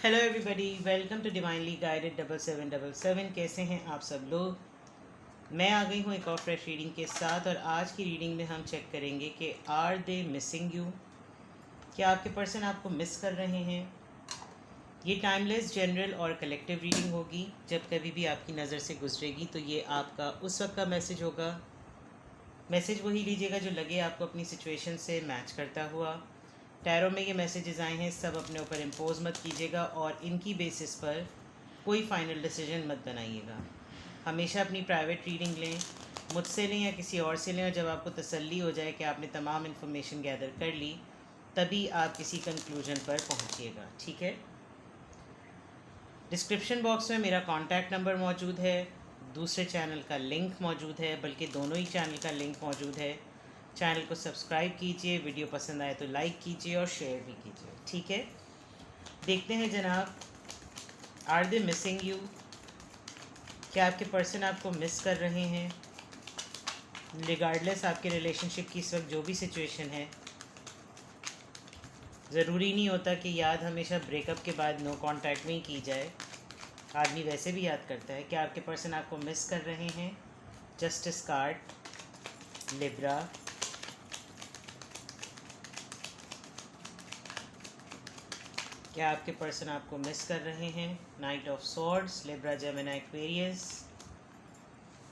Hello everybody, welcome to divinely guided 7777। कैसे हैं आप सब लोग। मैं आ गई हूँ एक और फ्रेश रीडिंग के साथ और आज की रीडिंग में हम चेक करेंगे कि आर दे मिसिंग यू। क्या आपके पर्सन आपको मिस कर रहे हैं। ये टाइमलेस, जनरल और कलेक्टिव रीडिंग होगी। जब कभी भी आपकी नज़र से गुजरेगी तो ये आपका उस वक्त का मैसेज होगा। मैसेज वही लीजिएगा जो लगे आपको अपनी सिचुएशन से मैच करता हुआ। टैरो में ये मैसेजेस आए हैं, सब अपने ऊपर इम्पोज मत कीजिएगा और इनकी बेसिस पर कोई फ़ाइनल डिसीजन मत बनाइएगा। हमेशा अपनी प्राइवेट रीडिंग लें, मुझसे लें या किसी और से लें, और जब आपको तसल्ली हो जाए कि आपने तमाम इन्फॉर्मेशन गैदर कर ली तभी आप किसी कंक्लूजन पर पहुंचिएगा। ठीक है। डिस्क्रिप्शन बॉक्स में मेरा कॉन्टैक्ट नंबर मौजूद है, दूसरे चैनल का लिंक मौजूद है, बल्कि दोनों ही चैनल का लिंक मौजूद है। चैनल को सब्सक्राइब कीजिए, वीडियो पसंद आए तो लाइक कीजिए और शेयर भी कीजिए। ठीक है। देखते हैं जनाब, आर दे मिसिंग यू। क्या आपके पर्सन आपको मिस कर रहे हैं। रिगार्डलेस आपके रिलेशनशिप की इस वक्त जो भी सिचुएशन है, ज़रूरी नहीं होता कि याद हमेशा ब्रेकअप के बाद नो कांटेक्ट में ही की जाए। आदमी वैसे भी याद करता है। क्या आपके पर्सन आपको मिस कर रहे हैं। जस्टिस कार्ड, लिब्रा, क्या आपके पर्सन आपको मिस कर रहे हैं। Night of swords, Libra, Gemini, Aquarius,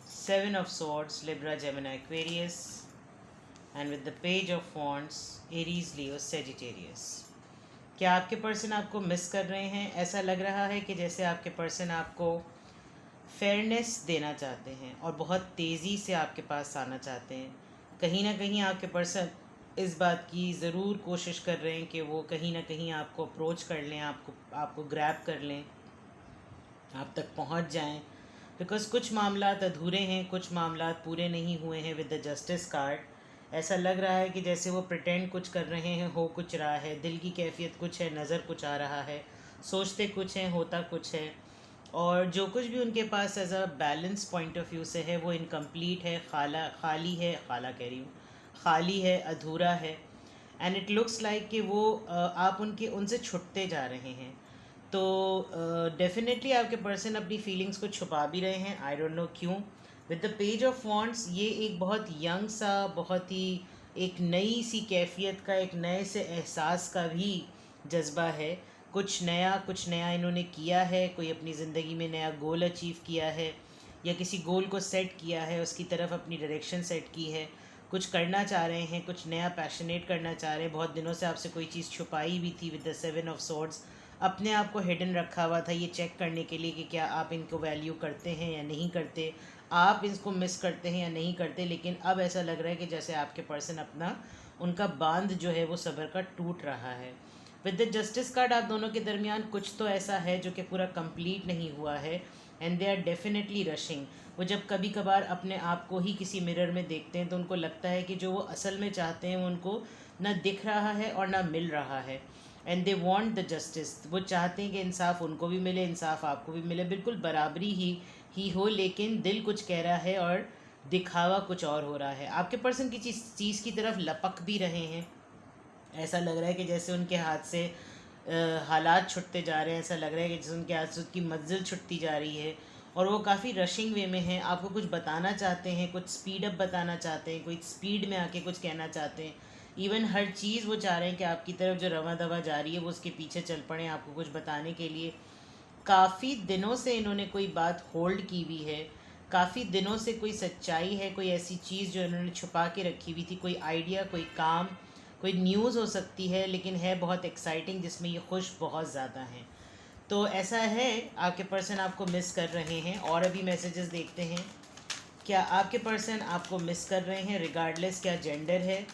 seven of swords, Libra, Gemini, Aquarius, and with the page of wands, Aries, Leo, Sagittarius. क्या आपके पर्सन आपको मिस कर रहे हैं। ऐसा लग रहा है कि जैसे आपके पर्सन आपको फेयरनेस देना चाहते हैं और बहुत तेज़ी से आपके पास आना चाहते हैं। कहीं ना कहीं आपके पर्सन इस बात की ज़रूर कोशिश कर रहे हैं कि वो कहीं ना कहीं आपको अप्रोच कर लें, आपको ग्रैब कर लें, आप तक पहुंच जाएं। बिकॉज़ कुछ मामलात अधूरे हैं, कुछ मामलात पूरे नहीं हुए हैं। विद द जस्टिस कार्ड ऐसा लग रहा है कि जैसे वो प्रिटेंड कुछ कर रहे हैं, हो कुछ रहा है, दिल की कैफियत कुछ है, नज़र कुछ आ रहा है, सोचते कुछ हैं, होता कुछ है, और जो कुछ भी उनके पास as a balance point of view से है वो इनकम्प्लीट है, खाली है, खाला कह रही हूँ, खाली है, अधूरा है। एंड इट लुक्स लाइक कि वो आप उनसे छुटते जा रहे हैं। तो डेफिनेटली आपके पर्सन अपनी फीलिंग्स को छुपा भी रहे हैं। आई डोंट नो क्यों। With the page of wands, ये एक बहुत यंग सा, बहुत ही एक नई सी कैफियत का, एक नए से एहसास का भी जज्बा है। कुछ नया इन्होंने किया है, कोई अपनी ज़िंदगी में नया गोल अचीव किया है या किसी गोल को सेट किया है, उसकी तरफ अपनी डायरेक्शन सेट की है, कुछ करना चाह रहे हैं, कुछ नया पैशनेट करना चाह रहे हैं। बहुत दिनों से आपसे कोई चीज़ छुपाई भी थी। With the seven of swords, अपने आप को हिडन रखा हुआ था ये चेक करने के लिए कि क्या आप इनको वैल्यू करते हैं या नहीं करते, आप इसको मिस करते हैं या नहीं करते। लेकिन अब ऐसा लग रहा है कि जैसे आपके पर्सन अपना, उनका बांध जो है वो सब्र का टूट रहा है। विद द जस्टिस कार्ड, आप दोनों के दरमियान कुछ तो ऐसा है जो कि पूरा कंप्लीट नहीं हुआ है and they are definitely rushing. वो जब कभी कभार अपने आप को ही किसी मिरर में देखते हैं तो उनको लगता है कि जो वो असल में चाहते हैं वो उनको ना दिख रहा है और ना मिल रहा है। And they want the justice, वो चाहते हैं कि इंसाफ उनको भी मिले, इंसाफ आपको भी मिले, बिल्कुल बराबरी ही हो। लेकिन दिल कुछ कह रहा है और दिखावा कुछ और हो रहा है। आपके पर्सन की चीज़ की तरफ लपक भी रहे हैं। ऐसा लग रहा है कि जैसे उनके हाथ से हालात छुटते जा रहे हैं। ऐसा लग रहा है कि जैसे उनके हाथ से उसकी मंजिल छुटती जा रही है और वो काफ़ी रशिंग वे में हैं। आपको कुछ बताना चाहते हैं, कुछ स्पीड अप बताना चाहते हैं, कोई स्पीड में आके कुछ कहना चाहते हैं। इवन हर चीज़ वो चाह रहे हैं कि आपकी तरफ जो रवा दवा जा रही है वो उसके पीछे चल पड़े आपको कुछ बताने के लिए। काफ़ी दिनों से इन्होंने कोई बात होल्ड की हुई है, काफ़ी दिनों से कोई सच्चाई है, कोई ऐसी चीज़ जो इन्होंने छुपा के रखी हुई थी, कोई आइडिया, कोई काम, कोई न्यूज़ हो सकती है, लेकिन है बहुत एक्साइटिंग, जिसमें ये खुश बहुत ज़्यादा हैं। तो ऐसा है, आपके पर्सन आपको मिस कर रहे हैं। और अभी मैसेजेस देखते हैं। क्या आपके पर्सन आपको मिस कर रहे हैं रिगार्डलेस क्या जेंडर है,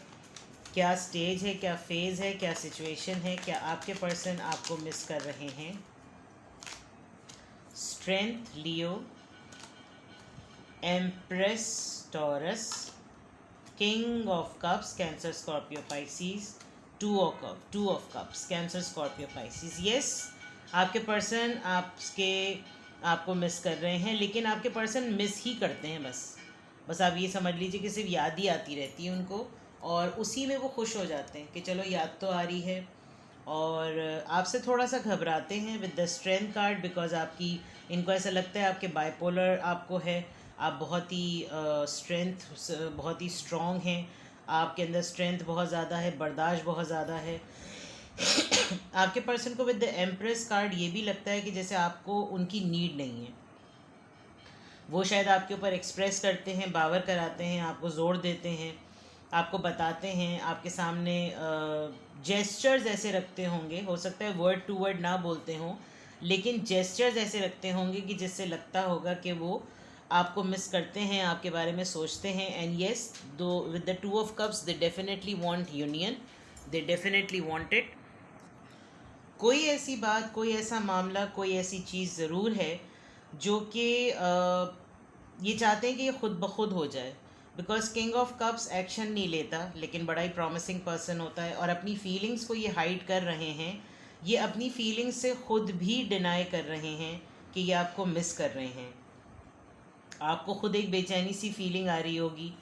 क्या स्टेज है, क्या फेज़ है, क्या सिचुएशन है। क्या आपके पर्सन आपको मिस कर रहे हैं। Strength, Leo, empress, taurus, king of cups, cancer, Scorpio, Pisces, two of cups, cancer, Scorpio, Pisces. Yes, आपके पर्सन आपको मिस कर रहे हैं, लेकिन आपके पर्सन मिस ही करते हैं। बस आप ये समझ लीजिए कि सिर्फ याद ही आती रहती है उनको और उसी में वो खुश हो जाते हैं कि चलो याद तो आ रही है, और आपसे थोड़ा सा घबराते हैं with the strength card, because आपकी इनको ऐसा लगता है आपके बाइपोलर आपको है, आप बहुत ही स्ट्रेंथ बहुत ही स्ट्रॉन्ग हैं, आपके अंदर स्ट्रेंथ बहुत ज़्यादा है, बर्दाश्त बहुत ज़्यादा है। आपके पर्सन को विद द एम्प्रेस कार्ड ये भी लगता है कि जैसे आपको उनकी नीड नहीं है, वो शायद आपके ऊपर एक्सप्रेस करते हैं, बावर कराते हैं, आपको जोर देते हैं, आपको बताते हैं, आपके सामने जेस्चर्स ऐसे रखते होंगे, हो सकता है वर्ड टू वर्ड ना बोलते हों, लेकिन जेस्चर्स ऐसे रखते होंगे कि जिससे लगता होगा कि वो आपको मिस करते हैं, आपके बारे में सोचते हैं। एंड येस, दो with the two of cups they definitely want union, they definitely want it. कोई ऐसी बात, कोई ऐसा मामला, कोई ऐसी चीज़ ज़रूर है जो कि ये चाहते हैं कि ये खुद ब खुद हो जाए, because king of cups action नहीं लेता, लेकिन बड़ा ही प्रॉमिसिंग पर्सन होता है, और अपनी फीलिंग्स को ये हाइड कर रहे हैं, ये अपनी फीलिंग्स से खुद भी डिनाई कर रहे हैं कि ये आपको मिस कर रहे हैं। आपको खुद एक बेचैनी सी फीलिंग आ रही होगी,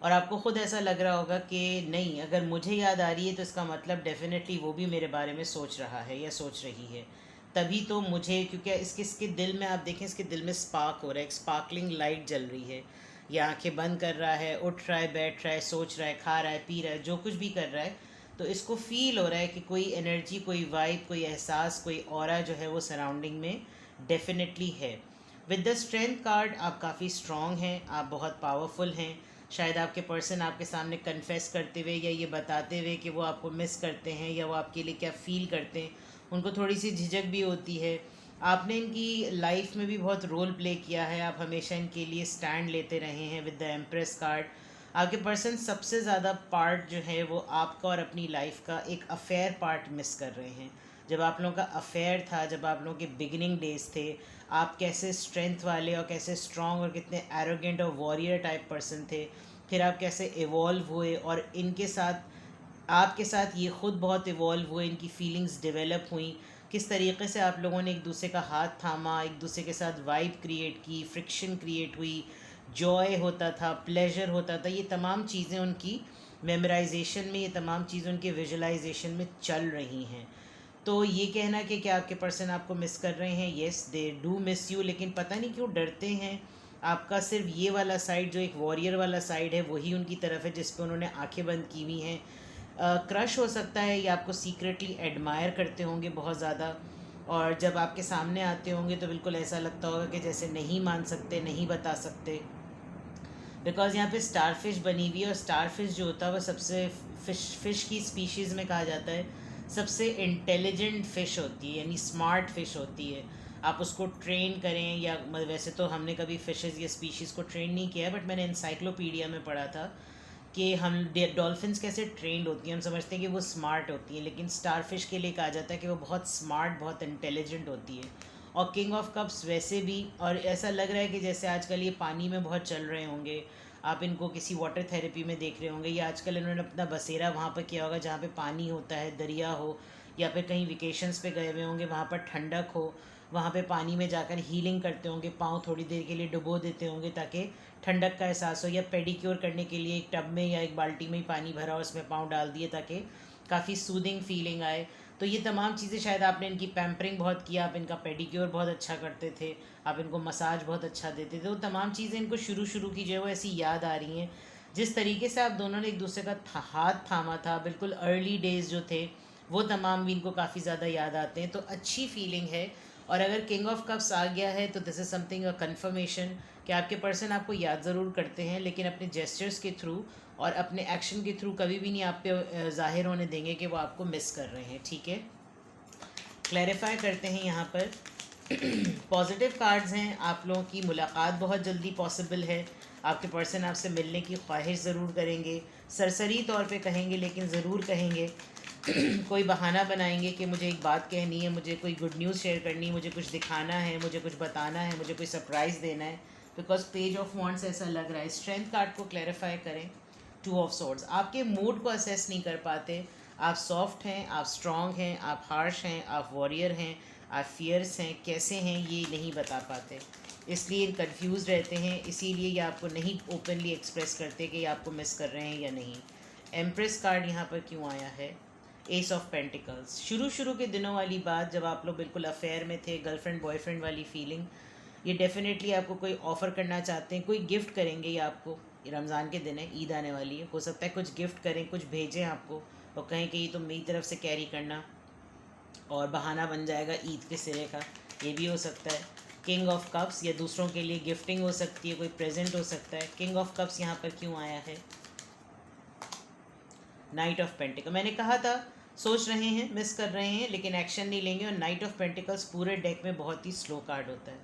और आपको खुद ऐसा लग रहा होगा कि नहीं, अगर मुझे याद आ रही है तो इसका मतलब डेफिनेटली वो भी मेरे बारे में सोच रहा है या सोच रही है, तभी तो मुझे, क्योंकि इसके दिल में आप देखें, इसके दिल में स्पार्क हो रहा है, एक स्पार्कलिंग लाइट जल रही है। ये आंखें बंद कर रहा है, उठ रहा है, बैठ रहा है, सोच रहा है, खा रहा है, पी रहा है, जो कुछ भी कर रहा है, तो इसको फील हो रहा है कि कोई एनर्जी, कोई वाइब, कोई एहसास, कोई ऑरा जो है वो सराउंडिंग में डेफिनेटली है। विद द स्ट्रेंथ कार्ड आप काफ़ी स्ट्रॉन्ग हैं, आप बहुत पावरफुल हैं। शायद आपके पर्सन आपके सामने कन्फेस करते हुए या ये बताते हुए कि वो आपको मिस करते हैं या वो आपके लिए क्या फ़ील करते हैं, उनको थोड़ी सी झिझक भी होती है। आपने इनकी लाइफ में भी बहुत रोल प्ले किया है, आप हमेशा इनके लिए स्टैंड लेते रहे हैं। विद द एम्प्रेस कार्ड आपके पर्सन सबसे ज़्यादा पार्ट जो है वो आपका और अपनी लाइफ का एक अफेयर पार्ट मिस कर रहे हैं। जब आप लोगों का अफेयर था, जब आप लोगों के बिगिनिंग डेज थे, आप कैसे स्ट्रेंथ वाले और कैसे स्ट्रॉन्ग और कितने एरोगेंट और वॉरियर टाइप पर्सन थे, फिर आप कैसे इवॉल्व हुए और इनके साथ, आपके साथ ये खुद बहुत इवॉल्व हुए, इनकी फीलिंग्स डेवलप हुई, किस तरीके से आप लोगों ने एक दूसरे का हाथ थामा, एक दूसरे के साथ वाइब क्रिएट की, फ्रिक्शन क्रिएट हुई, जॉय होता था, प्लेजर होता था, ये तमाम चीज़ें उनकी मेमोराइजेशन में, ये तमाम चीज़ें उनके विजुलाइजेशन में चल रही हैं। तो ये कहना कि क्या आपके पर्सन आपको मिस कर रहे हैं, yes they do miss you, लेकिन पता नहीं क्यों डरते हैं। आपका सिर्फ ये वाला साइड, जो एक वॉरियर वाला साइड है, वही उनकी तरफ है जिस पे उन्होंने आंखें बंद की हुई हैं। क्रश हो सकता है, या आपको सीक्रेटली एडमायर करते होंगे बहुत ज़्यादा, और जब आपके सामने आते होंगे तो बिल्कुल ऐसा लगता होगा कि जैसे नहीं मान सकते, नहीं बता सकते, बिकॉज यहाँ पे स्टार फिश बनी हुई है, और स्टार फिश जो होता है वो सबसे फ़िश की स्पीशीज़ में कहा जाता है सबसे इंटेलिजेंट फ़िश होती है, यानी स्मार्ट फ़िश होती है। आप उसको ट्रेन करें, या वैसे तो हमने कभी फ़िशेज़ या स्पीशीज़ को ट्रेन नहीं किया है, बट मैंने इंसाइक्लोपीडिया में पढ़ा था कि हम डॉल्फिन्स कैसे ट्रेंड होती हैं, हम समझते हैं कि वो स्मार्ट होती हैं, लेकिन स्टार फिश के लिए कहा जाता है कि वो बहुत स्मार्ट, बहुत इंटेलिजेंट होती है। और किंग ऑफ कप्स वैसे भी, और ऐसा लग रहा है कि जैसे आजकल ये पानी में बहुत चल रहे होंगे, आप इनको किसी वाटर थेरेपी में देख रहे होंगे, या आजकल इन्होंने अपना बसेरा वहाँ पर किया होगा जहाँ पे पानी होता है, दरिया हो, या फिर कहीं वेकेशंस पे गए हुए होंगे, वहाँ पर ठंडक हो, वहाँ पे पानी में जाकर हीलिंग करते होंगे, पाँव थोड़ी देर के लिए डुबो देते होंगे ताकि ठंडक का एहसास हो, या पेडिक्योर करने के लिए एक टब में या एक बाल्टी में ही पानी भरा और उसमें पाँव डाल दिए ताकि काफ़ी सूदिंग फीलिंग आए। तो ये तमाम चीज़ें, शायद आपने इनकी पैम्परिंग बहुत किया, आप इनका पेडिक्योर बहुत अच्छा करते थे, आप इनको मसाज बहुत अच्छा देते थे, वो तमाम चीज़ें इनको शुरू शुरू की जो है वो ऐसी याद आ रही हैं। जिस तरीके से आप दोनों ने एक दूसरे का हाथ थामा था, बिल्कुल अर्ली डेज़ जो थे, वो तमाम भी इनको काफ़ी ज़्यादा याद आते हैं। तो अच्छी फीलिंग है। और अगर किंग ऑफ कप्स आ गया है तो this is something a conformation कि आपके पर्सन आपको याद ज़रूर करते हैं, लेकिन अपने जेस्चर्स के थ्रू और अपने एक्शन के थ्रू कभी भी नहीं आप पे ज़ाहिर होने देंगे कि वो आपको मिस कर रहे हैं। ठीक है, क्लैरिफाई करते हैं यहाँ पर। पॉजिटिव कार्ड्स हैं, आप लोगों की मुलाकात बहुत जल्दी पॉसिबल है, आपके पर्सन आपसे मिलने की ख्वाहिश ज़रूर करेंगे, सरसरी तौर पे कहेंगे लेकिन ज़रूर कहेंगे। कोई बहाना बनाएंगे कि मुझे एक बात कहनी है, मुझे कोई गुड न्यूज़ शेयर करनी है, मुझे कुछ दिखाना है, मुझे कुछ बताना है, मुझे कोई सरप्राइज़ देना है, बिकॉज पेज ऑफ वॉन्ड्स ऐसा लग रहा है। स्ट्रेंथ कार्ड को क्लैरिफाई करें। टू ऑफ सोर्ड्स आपके मूड को असेस नहीं कर पाते, आप सॉफ्ट हैं, आप स्ट्रॉन्ग हैं, आप हार्श हैं, आप वॉरियर हैं, आप फियर्स हैं, कैसे हैं ये नहीं बता पाते, इसलिए कंफ्यूज रहते हैं, इसीलिए ये आपको नहीं ओपनली एक्सप्रेस करते कि ये आपको मिस कर रहे हैं या नहीं। एम्प्रेस कार्ड यहाँ पर क्यों आया है? एस ऑफ पेंटिकल्स, शुरू के दिनों वाली बात, जब आप लोग बिल्कुल अफेयर में थे, गर्लफ्रेंड बॉयफ्रेंड वाली फीलिंग, ये डेफिनेटली आपको कोई ऑफ़र करना चाहते हैं, कोई गिफ्ट करेंगे ये आपको। रमज़ान के दिन है, ईद आने वाली है, हो सकता है कुछ गिफ्ट करें, कुछ भेजें आपको और कहें कि ये तो मेरी तरफ से कैरी करना, और बहाना बन जाएगा ईद के सिरे का, ये भी हो सकता है। किंग ऑफ कप्स, या दूसरों के लिए गिफ्टिंग हो सकती है, कोई प्रेजेंट हो सकता है। किंग ऑफ कप्स यहाँ पर क्यों आया है? नाइट ऑफ पेंटिकल, मैंने कहा था सोच रहे हैं, मिस कर रहे हैं, लेकिन एक्शन नहीं लेंगे। और नाइट ऑफ पेंटिकल्स पूरे डेक में बहुत ही स्लो कार्ड होता है।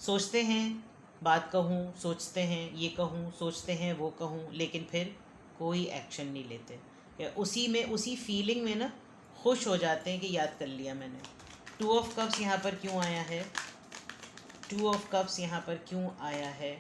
सोचते हैं, बात कहूँ, सोचते हैं ये कहूँ, सोचते हैं वो कहूँ, लेकिन फिर कोई एक्शन नहीं लेते, या उसी में, उसी फीलिंग में ना खुश हो जाते हैं कि याद कर लिया मैंने। टू ऑफ कप्स यहाँ पर क्यों आया है? टू ऑफ कप्स यहाँ पर क्यों आया है?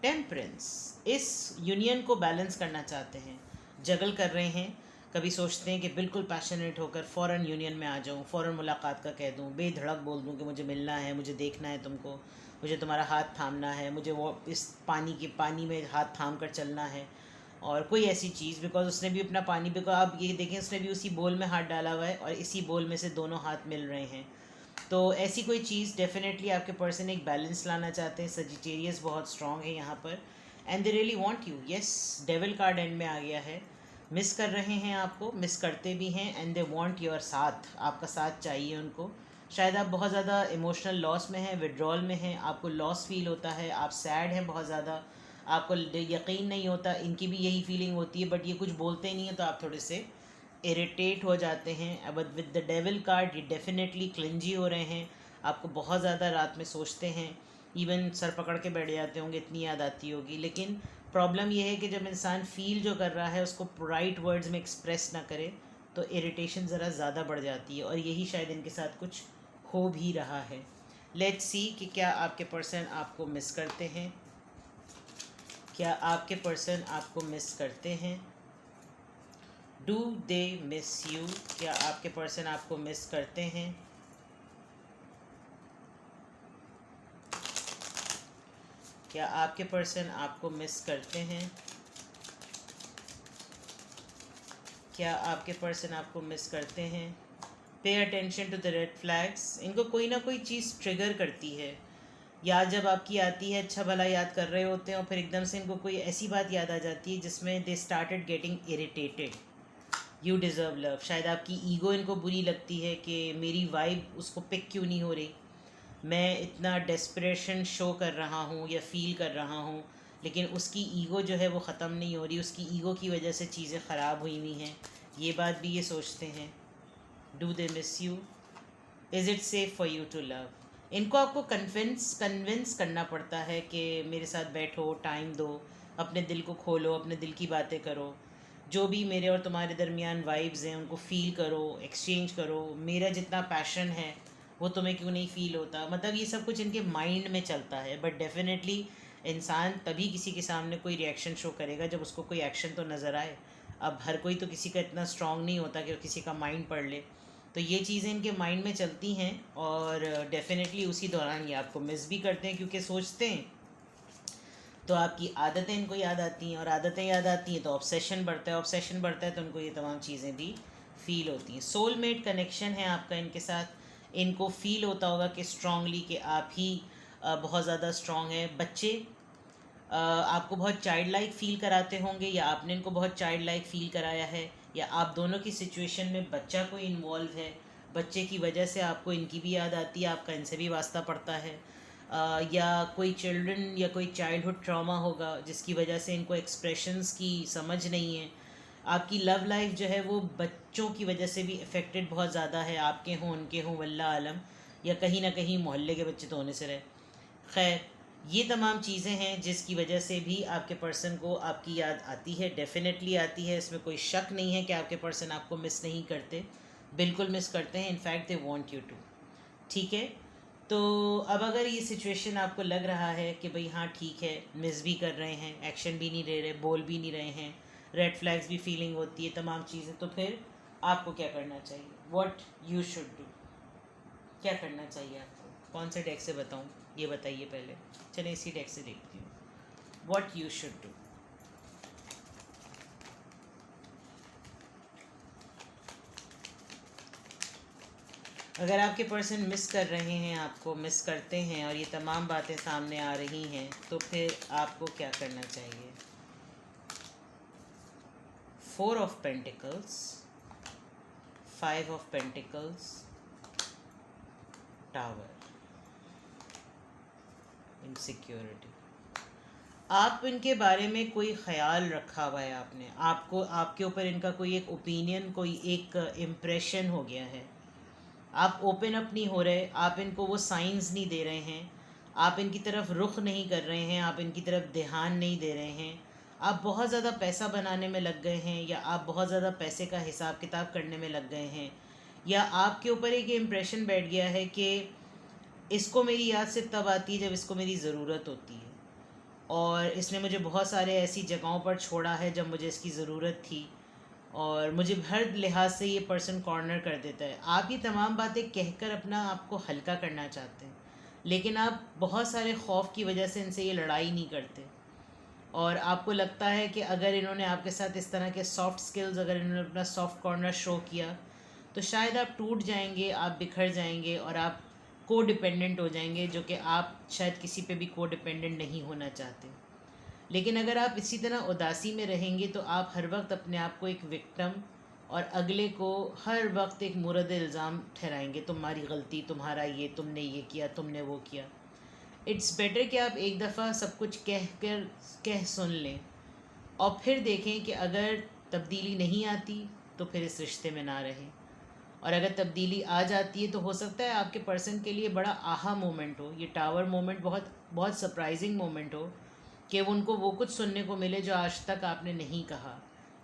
टेम्परेंस, इस यूनियन को बैलेंस करना चाहते हैं, जगल कर रहे हैं। कभी सोचते हैं कि बिल्कुल पैशनेट होकर फ़ौरन यूनियन में आ जाऊँ, फ़ौरन मुलाकात का कह दूँ, बेधड़क बोल दूँ कि मुझे मिलना है, मुझे देखना है तुमको, मुझे तुम्हारा हाथ थामना है, मुझे वो इस पानी में हाथ थाम कर चलना है, और कोई ऐसी चीज़, बिकॉज उसने भी अपना पानी, बिकॉज आप ये देखें उसने भी उसी बोल में हाथ डाला हुआ है और इसी बोल में से दोनों हाथ मिल रहे हैं। तो ऐसी कोई चीज़, डेफिनेटली आपके पर्सन एक बैलेंस लाना चाहते हैं। सजिटेरियस बहुत स्ट्रॉन्ग है यहाँ पर, and they really want you. Yes, devil card and में आ गया है। मिस कर रहे हैं आपको, मिस करते भी हैं, एंड दे वांट योर साथ, आपका साथ चाहिए उनको। शायद आप बहुत ज़्यादा इमोशनल लॉस में हैं, विड्रॉल में हैं, आपको लॉस फील होता है, आप सैड हैं बहुत ज़्यादा, आपको यकीन नहीं होता, इनकी भी यही फीलिंग होती है, बट ये कुछ बोलते नहीं हैं, तो आप थोड़े से इरिटेट हो जाते हैं। अब विद द डेविल कार्ड ये डेफिनेटली क्लिंजी हो रहे हैं, आपको बहुत ज़्यादा रात में सोचते हैं, इवन सर पकड़ के बैठ जाते होंगे, इतनी याद आती होगी। लेकिन प्रॉब्लम ये है कि जब इंसान फील जो कर रहा है उसको राइट वर्ड्स में एक्सप्रेस ना करे, तो इरिटेशन ज़रा ज़्यादा बढ़ जाती है, और यही शायद इनके साथ कुछ हो भी रहा है। लेट्स सी कि क्या आपके पर्सन आपको मिस करते हैं, क्या आपके पर्सन आपको मिस करते हैं? डू दे मिस यू, क्या आपके पर्सन आपको मिस करते हैं? क्या आपके पर्सन आपको मिस करते हैं? क्या आपके पर्सन आपको मिस करते हैं? Pay attention to the red flags, इनको कोई ना कोई चीज़ ट्रिगर करती है। याद जब आपकी आती है, अच्छा भला याद कर रहे होते हैं, और फिर एकदम से इनको कोई ऐसी बात याद आ जाती है जिसमें they started getting irritated. You deserve love, शायद आपकी ईगो इनको बुरी लगती है कि मेरी वाइब उसको पिक क्यों नहीं हो रही, मैं इतना डेस्परेशन शो कर रहा हूँ या फील कर रहा हूँ, लेकिन उसकी ईगो जो है वो ख़त्म नहीं हो रही, उसकी ईगो की वजह से चीज़ें ख़राब हुई हुई हैं, ये बात भी ये सोचते हैं। Do they miss you? Is it safe for you to love? इनको आपको कन्विंस करना पड़ता है कि मेरे साथ बैठो, टाइम दो, अपने दिल को खोलो, अपने दिल की बातें करो, जो भी मेरे और तुम्हारे दरमियान वाइब्स हैं उनको फ़ील करो, एक्सचेंज करो, मेरा जितना पैशन है वो तुम्हें क्यों नहीं फ़ील होता। मतलब ये सब कुछ इनके माइंड में चलता है, बट डेफिनेटली इंसान तभी किसी के सामने कोई रिएक्शन शो करेगा जब उसको कोई एक्शन तो नज़र आए। अब हर कोई तो किसी का इतना स्ट्रांग नहीं होता कि वो किसी का माइंड पढ़ ले, तो ये चीज़ें इनके माइंड में चलती हैं, और डेफिनेटली उसी दौरान ये आपको मिस भी करते हैं, क्योंकि सोचते हैं तो आपकी आदतें इनको याद आती हैं, और आदतें याद आती हैं तो ऑब्सेशन बढ़ता है, ऑब्सेशन बढ़ता है तो उनको ये तमाम चीज़ें भी फील होती हैं। सोलमेट कनेक्शन है आपका इनके साथ, इनको फील होता होगा कि स्ट्रांगली कि आप ही बहुत ज़्यादा स्ट्रांग हैं। बच्चे आपको बहुत चाइल्ड लाइक फील कराते होंगे, या आपने इनको बहुत चाइल्ड लाइक फील कराया है, या आप दोनों की सिचुएशन में बच्चा कोई इन्वॉल्व है, बच्चे की वजह से आपको इनकी भी याद आती है, आपका इनसे भी वास्ता पड़ता है। या कोई चिल्ड्रन या कोई चाइल्डहुड ट्रॉमा होगा जिसकी वजह से इनको एक्सप्रेशंस की समझ नहीं है। आपकी लव लाइफ जो है वो बच्चों की वजह से भी इफ़ेक्टेड बहुत ज़्यादा है, आपके हों उनके हों वल्लाह आलम, या कहीं ना कहीं मोहल्ले के बच्चे तो होने से रहे। खैर, ये तमाम चीज़ें हैं जिसकी वजह से भी आपके पर्सन को आपकी याद आती है, डेफिनेटली आती है, इसमें कोई शक नहीं है कि आपके पर्सन आपको मिस नहीं करते, बिल्कुल मिस करते हैं, in fact they want you to. ठीक है, तो अब अगर ये सिचुएशन आपको लग रहा है कि भाई हाँ ठीक है, मिस भी कर रहे हैं, एक्शन भी नहीं ले रहे, बोल भी नहीं रहे हैं, रेड फ्लैग्स भी फीलिंग होती है, तमाम चीज़ें, तो फिर आपको क्या करना चाहिए? व्हाट यू शुड डू, क्या करना चाहिए आपको? कौन से डेक से बताऊँ, ये बताइए पहले। चलिए इसी डेक से देखती हूँ। What you should do. अगर आपके पर्सन मिस कर रहे हैं, आपको मिस करते हैं और ये तमाम बातें सामने आ रही हैं, तो फिर आपको क्या करना चाहिए? 4 of pentacles, 5 of pentacles, tower, insecurity. आप इनके बारे में कोई ख्याल रखा हुआ है आपने, आपको आपके ऊपर इनका कोई एक ओपिनियन, कोई एक इम्प्रेशन हो गया है। आप ओपन अप नहीं हो रहे, आप इनको वो साइंस नहीं दे रहे हैं, आप इनकी तरफ रुख नहीं कर रहे हैं, आप इनकी तरफ ध्यान नहीं दे रहे हैं। आप बहुत ज़्यादा पैसा बनाने में लग गए हैं, या आप बहुत ज़्यादा पैसे का हिसाब किताब करने में लग गए हैं, या आपके ऊपर एक इम्प्रेशन बैठ गया है कि इसको मेरी याद सिर्फ तब आती है जब इसको मेरी ज़रूरत होती है, और इसने मुझे बहुत सारे ऐसी जगहों पर छोड़ा है जब मुझे इसकी ज़रूरत थी, और मुझे हर लिहाज से ये पर्सन कॉर्नर कर देता है। आप ये तमाम बातें कहकर अपना आपको हल्का करना चाहते हैं, लेकिन आप बहुत सारे खौफ की वजह से इनसे ये लड़ाई नहीं करते, और आपको लगता है कि अगर इन्होंने आपके साथ इस तरह के सॉफ्ट स्किल्स, अगर इन्होंने अपना सॉफ्ट कॉर्नर शो किया, तो शायद आप टूट जाएंगे, आप बिखर जाएंगे, और आप को डिपेंडेंट हो जाएंगे, जो कि आप शायद किसी पे भी को डिपेंडेंट नहीं होना चाहते। लेकिन अगर आप इसी तरह उदासी में रहेंगे तो आप हर वक्त अपने आप को एक विक्टिम और अगले को हर वक्त एक मुरद इल्ज़ाम ठहराएंगे, तुम्हारी गलती, तुम्हारा ये, तुमने ये किया, तुमने वो किया। इट्स बेटर कि आप एक दफ़ा सब कुछ कह सुन लें, और फिर देखें कि अगर तब्दीली नहीं आती तो फिर इस रिश्ते में ना रहें, और अगर तब्दीली आ जाती है तो हो सकता है आपके पर्सन के लिए बड़ा आहा मोमेंट हो, ये टावर मोमेंट बहुत बहुत सरप्राइजिंग मोमेंट हो, कि उनको वो कुछ सुनने को मिले जो आज तक आपने नहीं कहा,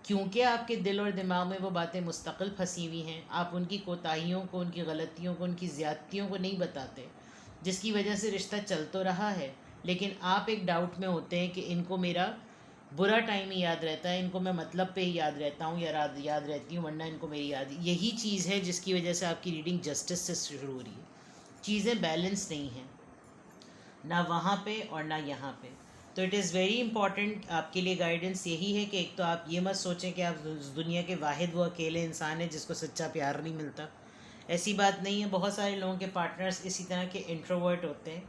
क्योंकि आपके दिल और दिमाग में वो बातें मुस्तकिल फंसी हुई हैं। आप उनकी कोताहियों को, उनकी गलतियों को, उनकी ज़्यादतियों को नहीं बताते, जिसकी वजह से रिश्ता चल तो रहा है, लेकिन आप एक डाउट में होते हैं कि इनको मेरा बुरा टाइम ही याद रहता है, इनको मैं मतलब पे ही याद रहता हूँ या याद रहती हूँ, वरना इनको मेरी याद। यही चीज़ है जिसकी वजह से आपकी रीडिंग जस्टिस से शुरू हो रही है। चीज़ें बैलेंस नहीं हैं, ना वहाँ पे और ना यहाँ पे। तो इट इज़ वेरी इंपॉर्टेंट, आपके लिए गाइडेंस यही है कि एक तो आप ये मत सोचें कि आप दुनिया के वाहिद वो अकेले इंसान हैं जिसको सच्चा प्यार नहीं मिलता। ऐसी बात नहीं है, बहुत सारे लोगों के पार्टनर्स इसी तरह के इंट्रोवर्ट होते हैं।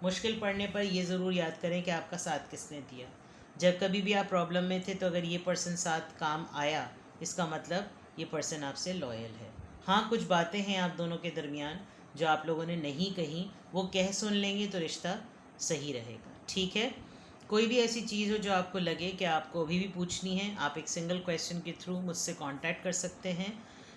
मुश्किल पड़ने पर ये ज़रूर याद करें कि आपका साथ किसने दिया। जब कभी भी आप प्रॉब्लम में थे तो अगर ये पर्सन साथ काम आया, इसका मतलब ये पर्सन आपसे लॉयल है। हाँ, कुछ बातें हैं आप दोनों के दरमियान जो आप लोगों ने नहीं कही, वो कह सुन लेंगे तो रिश्ता सही रहेगा। ठीक है, कोई भी ऐसी चीज़ हो जो आपको लगे कि आपको अभी भी पूछनी है, आप एक सिंगल क्वेश्चन के थ्रू मुझसे कांटेक्ट कर सकते हैं।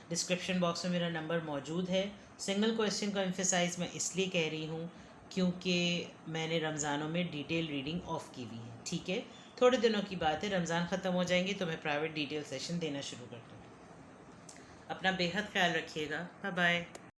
डिस्क्रिप्शन बॉक्स में मेरा नंबर मौजूद है। सिंगल क्वेश्चन का एम्फेसाइज मैं इसलिए कह रही हूँ क्योंकि मैंने रमज़ानों में डिटेल रीडिंग ऑफ की हुई है। ठीक है, थोड़े दिनों की बात है, रमज़ान ख़त्म हो जाएंगे तो मैं प्राइवेट डिटेल सेशन देना शुरू कर दूँगी। अपना बेहद ख्याल रखिएगा। Bye bye.